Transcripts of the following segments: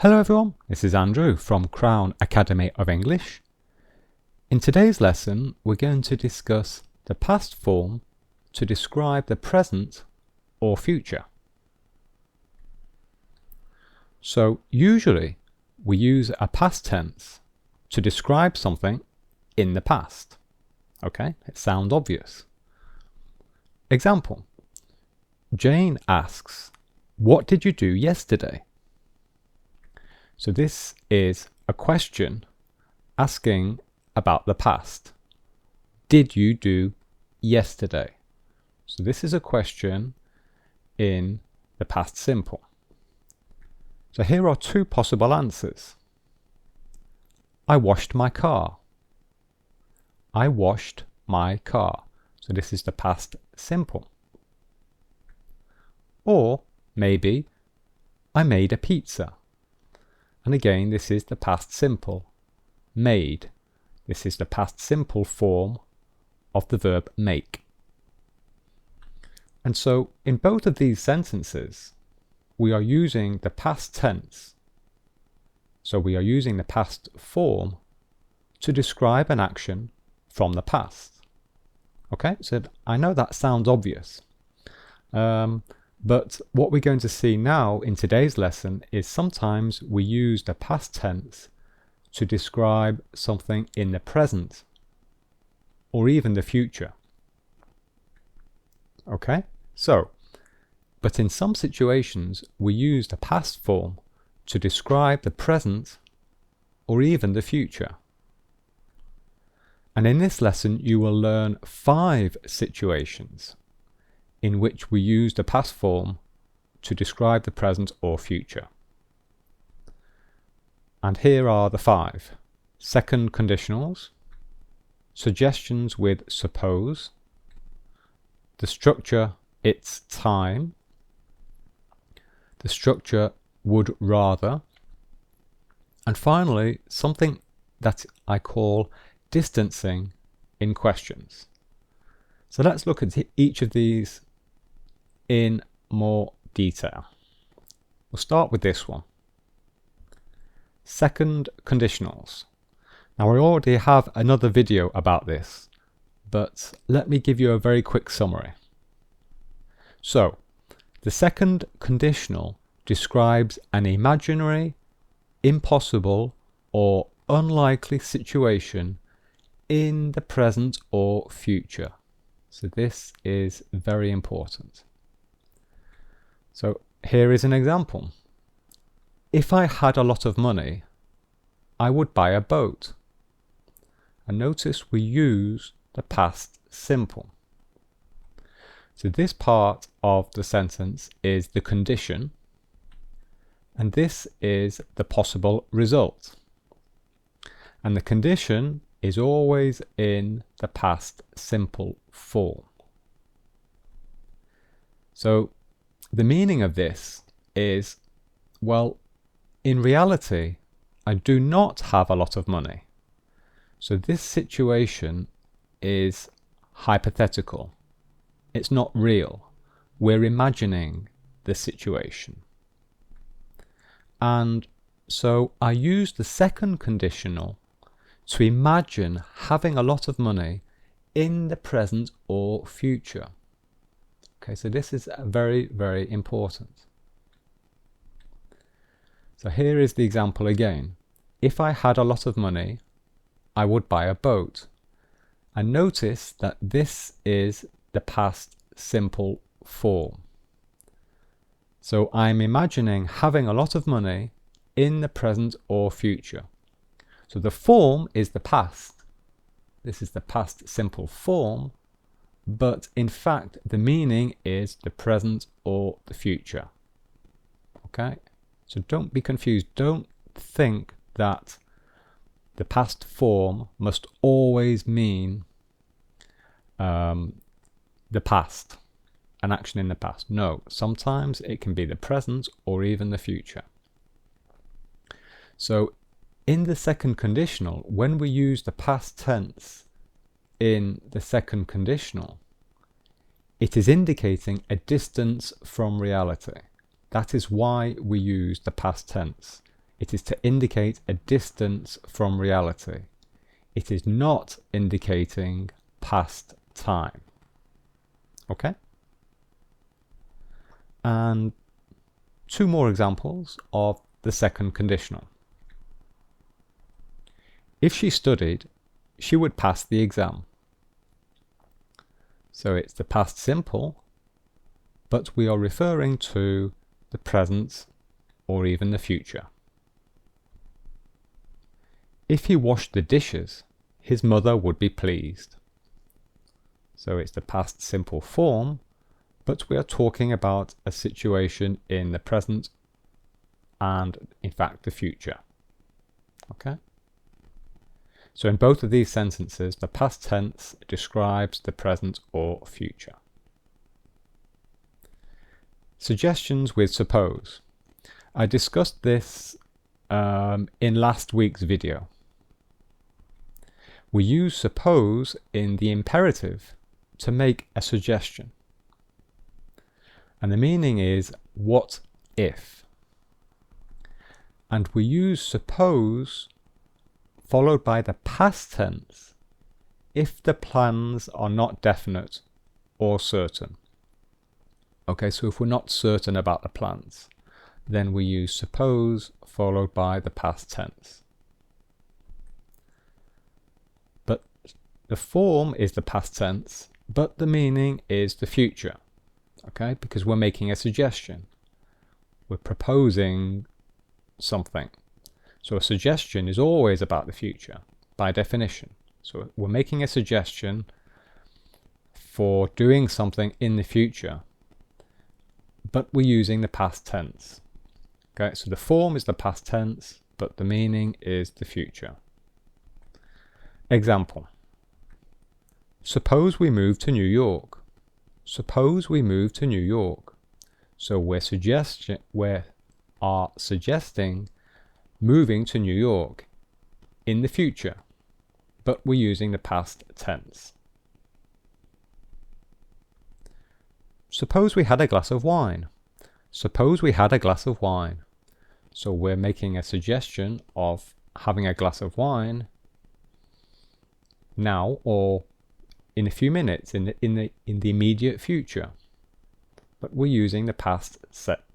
Hello everyone, this is Andrew from Crown Academy of English. In today's lesson, we're going to discuss the past form to describe the present or future. So usually we use a past tense to describe something in the past. Okay, it sounds obvious. Example, Jane asks, "What did you do yesterday?" So this is a question asking about the past. Did you do yesterday? So this is a question in the past simple. So here are two possible answers. I washed my car. I washed my car. So this is the past simple. Or maybe I made a pizza. And again, this is the past simple. Made. This is the past simple form of the verb make. And so in both of these sentences, we are using the past tense. So we are using the past form to describe an action from the past. Okay, so I know that sounds obvious. But what we're going to see now in today's lesson is sometimes we use the past tense to describe something in the present or even the future. Okay, so, but in some situations we use the past form to describe the present or even the future. And in this lesson you will learn 5 situations in which we use the past form to describe the present or future. And here are the 5. Second conditionals, suggestions with suppose, the structure it's time, the structure would rather, and finally something that I call distancing in questions. So let's look at each of these in more detail. We'll start with this one. Second conditionals. Now I already have another video about this, but let me give you a very quick summary. So, the second conditional describes an imaginary, impossible, or unlikely situation in the present or future. So this is very important. So here is an example. If I had a lot of money, I would buy a boat. And notice we use the past simple. So this part of the sentence is the condition, and this is the possible result. And the condition is always in the past simple form. So the meaning of this is, well, in reality, I do not have a lot of money. So this situation is hypothetical. It's not real. We're imagining the situation. And so I use the second conditional to imagine having a lot of money in the present or future. Okay, so this is very, very important. So here is the example again. If I had a lot of money, I would buy a boat. And notice that this is the past simple form. So I'm imagining having a lot of money in the present or future. So the form is the past. This is the past simple form. But in fact, the meaning is the present or the future. Okay? So don't be confused. Don't think that the past form must always mean the past, an action in the past. No, sometimes it can be the present or even the future. So in the second conditional, when we use the past tense in the second conditional, it is indicating a distance from reality. That is why we use the past tense. It is to indicate a distance from reality. It is not indicating past time. Okay? And two more examples of the second conditional. If she studied, she would pass the exam. So it's the past simple, but we are referring to the present or even the future. If he washed the dishes, his mother would be pleased. So it's the past simple form, but we are talking about a situation in the present and, in fact, the future. Okay? So in both of these sentences, the past tense describes the present or future. Suggestions with suppose. I discussed this in last week's video. We use suppose in the imperative to make a suggestion. And the meaning is, what if? And we use suppose followed by the past tense if the plans are not definite or certain. Okay, so if we're not certain about the plans, then we use suppose followed by the past tense. But the form is the past tense, but the meaning is the future. Okay, because we're making a suggestion. We're proposing something. So a suggestion is always about the future, by definition. So we're making a suggestion for doing something in the future, but we're using the past tense. Okay, so the form is the past tense, but the meaning is the future. Example. Suppose we move to New York. Suppose we move to New York. So we are suggesting moving to New York in the future, but we're using the past tense. Suppose we had a glass of wine. Suppose we had a glass of wine. So we're making a suggestion of having a glass of wine now or in a few minutes, in the immediate future, but we're using the past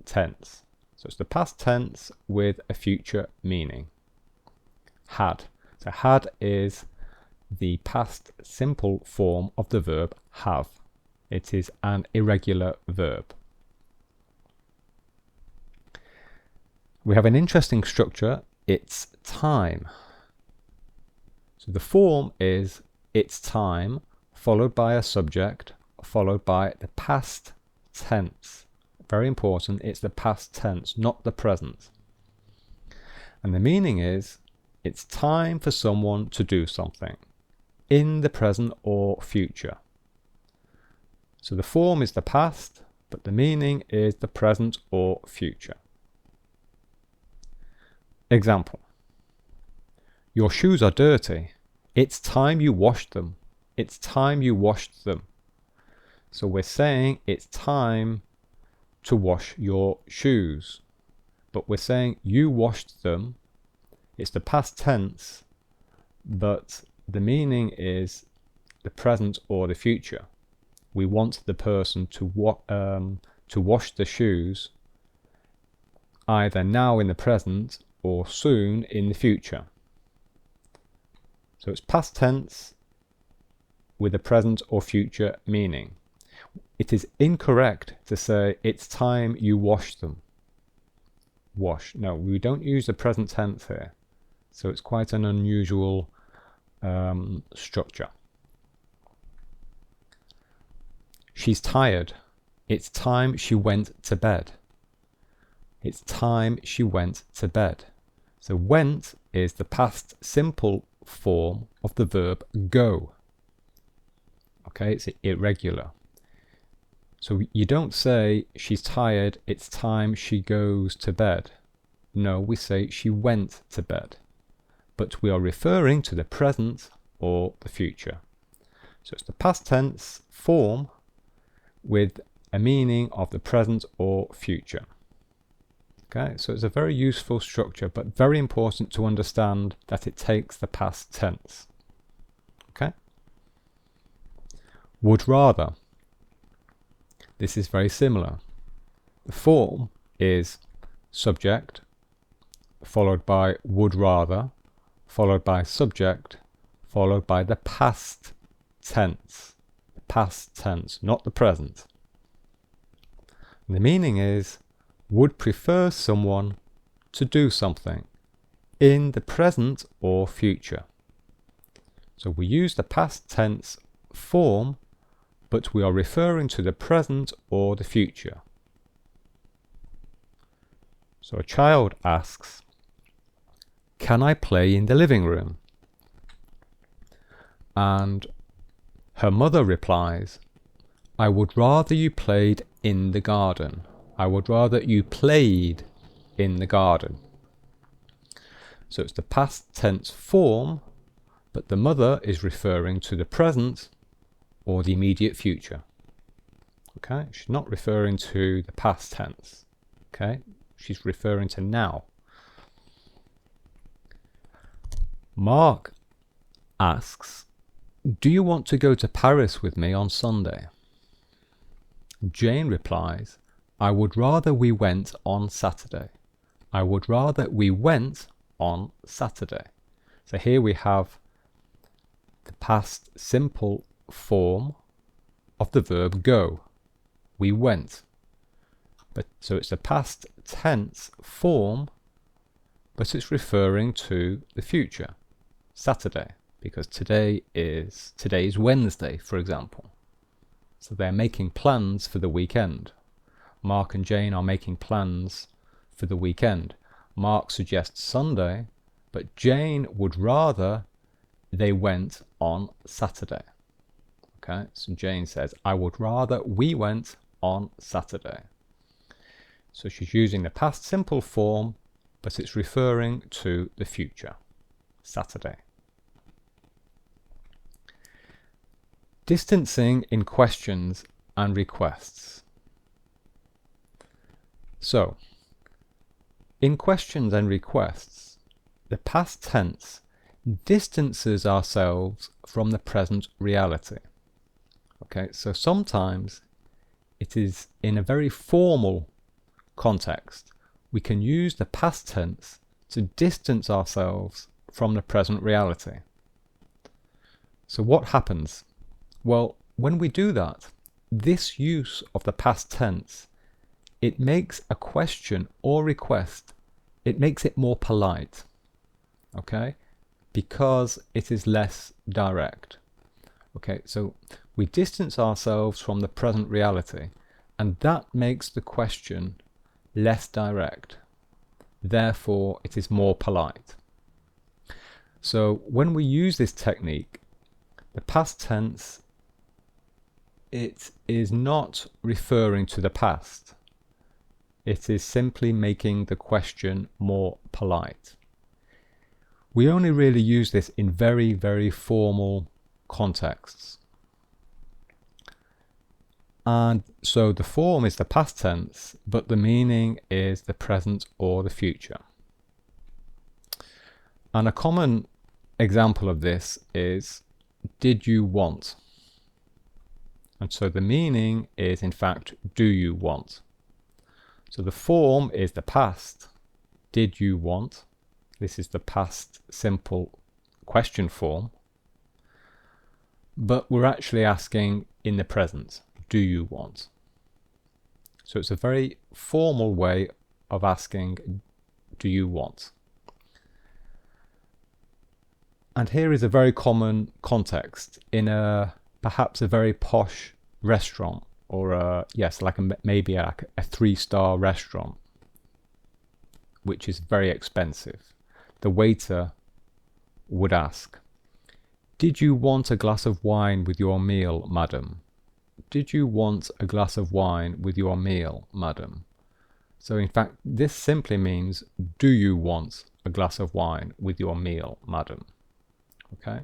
tense. So it's the past tense with a future meaning. Had. So had is the past simple form of the verb have. It is an irregular verb. We have an interesting structure. It's time. So the form is it's time, followed by a subject, followed by the past tense. Very important, it's the past tense, not the present. And the meaning is, it's time for someone to do something, in the present or future. So the form is the past, but the meaning is the present or future. Example. Your shoes are dirty. It's time you washed them. It's time you washed them. So we're saying it's time to wash your shoes. But we're saying you washed them. It's the past tense, but the meaning is the present or the future. We want the person to wash the shoes either now in the present or soon in the future. So it's past tense with a present or future meaning. It is incorrect to say it's time you wash them. Wash. No, we don't use the present tense here. So it's quite an unusual structure. She's tired. It's time she went to bed. It's time she went to bed. So went is the past simple form of the verb go. Okay, it's irregular. So you don't say she's tired, it's time she goes to bed. No, we say she went to bed. But we are referring to the present or the future. So it's the past tense form with a meaning of the present or future. Okay, so it's a very useful structure, but very important to understand that it takes the past tense. Okay? Would rather. This is very similar. The form is subject, followed by would rather, followed by subject, followed by the past tense. The past tense, not the present. And the meaning is, would prefer someone to do something in the present or future. So we use the past tense form, but we are referring to the present or the future. So a child asks, "Can I play in the living room?" And her mother replies, "I would rather you played in the garden. I would rather you played in the garden." So it's the past tense form, but the mother is referring to the present or the immediate future. Okay, she's not referring to the past tense. Okay, she's referring to now. Mark asks, "Do you want to go to Paris with me on Sunday?" Jane replies, "I would rather we went on Saturday. I would rather we went on Saturday." So here we have the past simple form of the verb go. We went. So it's the past tense form, but it's referring to the future, Saturday, because today is Wednesday, for example. So they're making plans for the weekend. Mark and Jane are making plans for the weekend. Mark suggests Sunday, but Jane would rather they went on Saturday. Okay, so Jane says, "I would rather we went on Saturday." So she's using the past simple form, but it's referring to the future, Saturday. Distancing in questions and requests. So, in questions and requests, the past tense distances ourselves from the present reality. Okay, so sometimes it is in a very formal context. We can use the past tense to distance ourselves from the present reality. So what happens? Well, when we do that, this use of the past tense, it makes a question or request, it makes it more polite, okay? Because it is less direct. Okay, so we distance ourselves from the present reality, and that makes the question less direct. Therefore, it is more polite. So when we use this technique, the past tense, it is not referring to the past. It is simply making the question more polite. We only really use this in very, very formal contexts. And so the form is the past tense, but the meaning is the present or the future. And a common example of this is, "Did you want?" And so the meaning is, in fact, "Do you want?" So the form is the past, "Did you want?" This is the past simple question form. But we're actually asking in the present, "Do you want?" So it's a very formal way of asking, "Do you want?" And here is a very common context in perhaps a very posh restaurant, or maybe a 3-star restaurant, which is very expensive. The waiter would ask, "Did you want a glass of wine with your meal, madam? Did you want a glass of wine with your meal, madam?" So in fact, this simply means, "Do you want a glass of wine with your meal, madam?" Okay,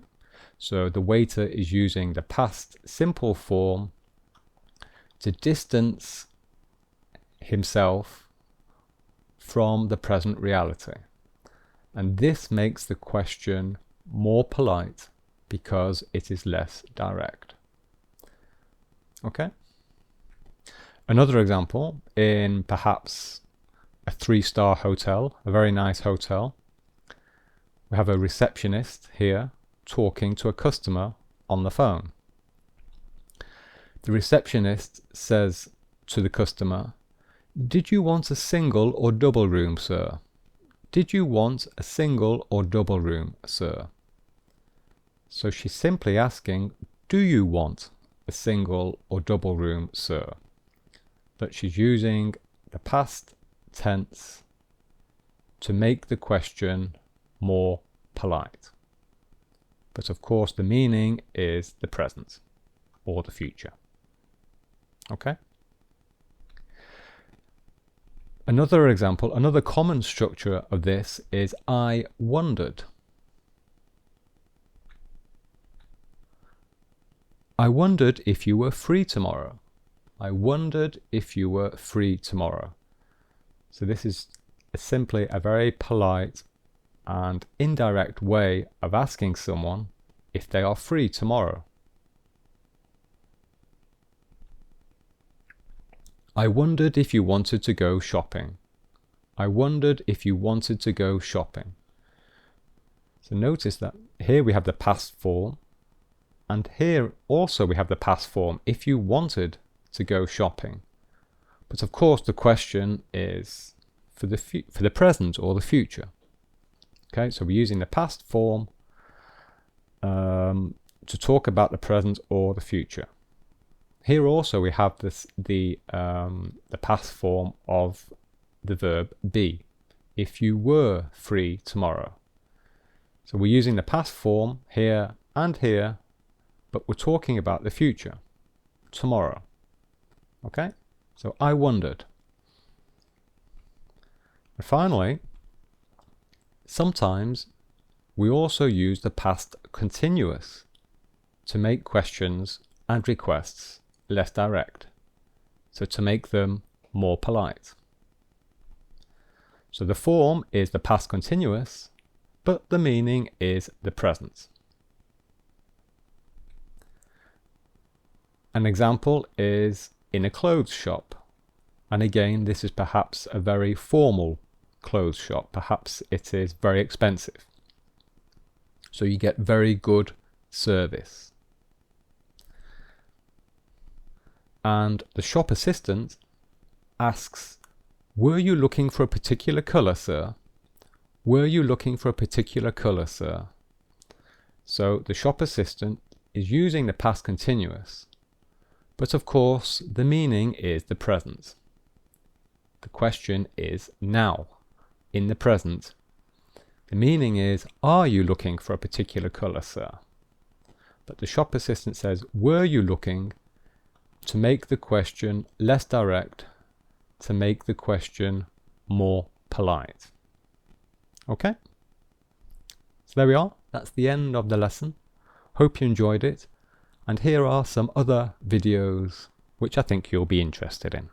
so the waiter is using the past simple form to distance himself from the present reality. And this makes the question more polite because it is less direct. Okay? Another example, in perhaps a 3-star hotel, a very nice hotel, we have a receptionist here talking to a customer on the phone. The receptionist says to the customer, "Did you want a single or double room, sir? Did you want a single or double room, sir?" So she's simply asking, do you want a single or double room, sir? But she's using the past tense to make the question more polite. But of course the meaning is the present or the future. Okay? Another example, another common structure of this is I wondered. I wondered if you were free tomorrow. I wondered if you were free tomorrow. So this is simply a very polite and indirect way of asking someone if they are free tomorrow. I wondered if you wanted to go shopping. I wondered if you wanted to go shopping. So notice that here we have the past form, and here also we have the past form, if you wanted to go shopping. But of course the question is for the present or the future. Okay, so we're using the past form to talk about the present or the future. Here also we have the past form of the verb be, if you were free tomorrow. So we're using the past form here and here, but we're talking about the future, tomorrow. Okay, so I wondered. And finally, sometimes we also use the past continuous to make questions and requests less direct, so to make them more polite. So the form is the past continuous, but the meaning is the present. An example is in a clothes shop, and again this is perhaps a very formal clothes shop, perhaps it is very expensive, so you get very good service. And the shop assistant asks, "Were you looking for a particular colour, sir? Were you looking for a particular colour, sir?" So the shop assistant is using the past continuous, but of course the meaning is the present. The question is now, in the present. The meaning is, are you looking for a particular colour, sir? But the shop assistant says, were you looking, to make the question less direct, to make the question more polite. Okay? So there we are. That's the end of the lesson. Hope you enjoyed it. And here are some other videos which I think you'll be interested in.